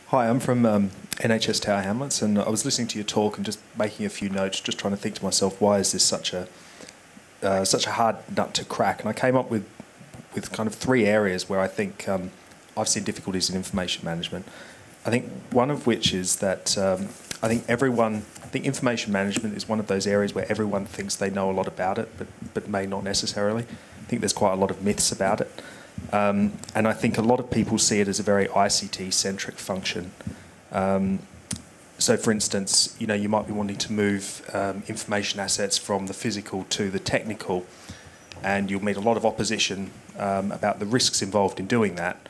Hi, I'm from NHS Tower Hamlets, and I was listening to your talk and just making a few notes, just trying to think to myself, why is this such a hard nut to crack? And I came up with kind of three areas where I think I've seen difficulties in information management. I think one of which is that I think information management is one of those areas where everyone thinks they know a lot about it, but may not necessarily. I think there's quite a lot of myths about it. And I think a lot of people see it as a very ICT-centric function. So, for instance, you might be wanting to move information assets from the physical to the technical, and you'll meet a lot of opposition about the risks involved in doing that,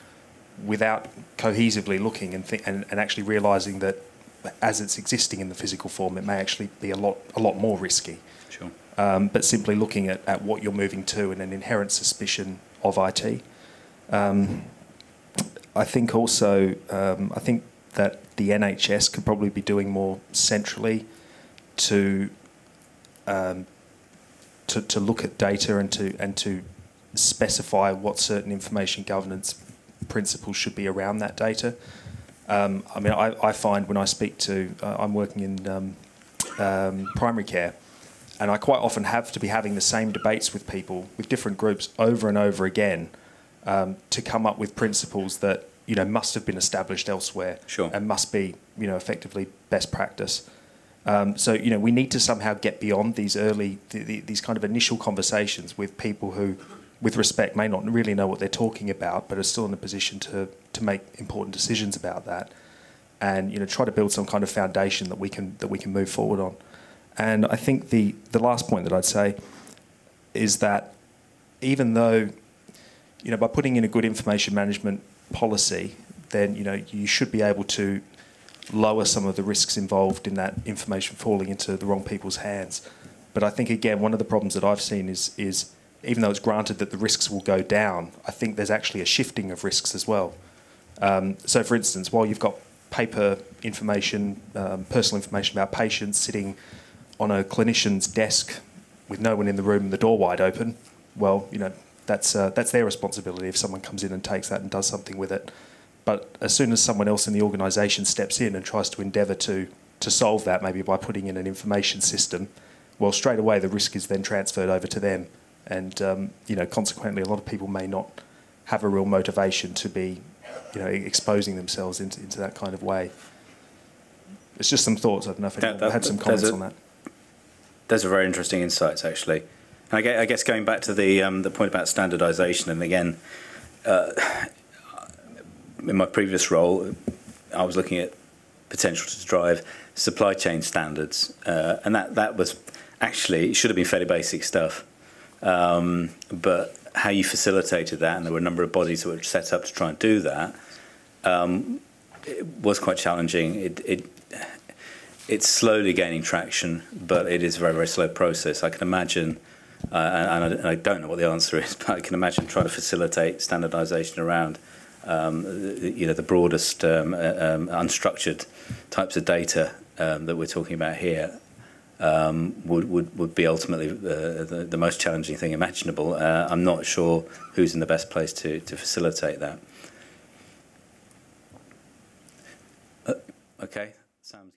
without cohesively looking and actually realising that as it's existing in the physical form, it may actually be a lot more risky. Sure. But simply looking at what you're moving to and an inherent suspicion of IT. I think also, I think that the NHS could probably be doing more centrally to look at data and to specify what certain information governance principles should be around that data. I mean, I find when I speak to, I'm working in primary care, and I quite often have to be having the same debates with people, with different groups, over and over again, to come up with principles that must have been established elsewhere. Sure. And must be effectively best practice. So we need to somehow get beyond these these kind of initial conversations with people who, with respect, may not really know what they're talking about, but are still in a position to make important decisions about that, and try to build some kind of foundation that we can move forward on. And I think the last point that I'd say is that even though by putting in a good information management policy, then you should be able to lower some of the risks involved in that information falling into the wrong people's hands. But I think, again, one of the problems that I've seen is even though it's granted that the risks will go down, I think there's actually a shifting of risks as well. So, for instance, while you've got paper information, personal information about patients sitting on a clinician's desk with no one in the room and the door wide open, well, that's their responsibility if someone comes in and takes that and does something with it. But as soon as someone else in the organisation steps in and tries to endeavour to solve that, maybe by putting in an information system, well, straight away the risk is then transferred over to them. And, consequently, a lot of people may not have a real motivation to be, exposing themselves into that kind of way. It's just some thoughts. I don't know if anyone had some comments on that. Those are very interesting insights, actually. And I guess going back to the point about standardisation, and again, in my previous role, I was looking at potential to drive supply chain standards, and that was actually, it should have been fairly basic stuff. But how you facilitated that, and there were a number of bodies that were set up to try and do that, it was quite challenging. It's slowly gaining traction, but it is a very, very slow process. I can imagine, and I don't know what the answer is, but I can imagine trying to facilitate standardisation around the broadest unstructured types of data that we're talking about here. Would be ultimately the most challenging thing imaginable. I'm not sure who's in the best place to facilitate that. Okay, Sam's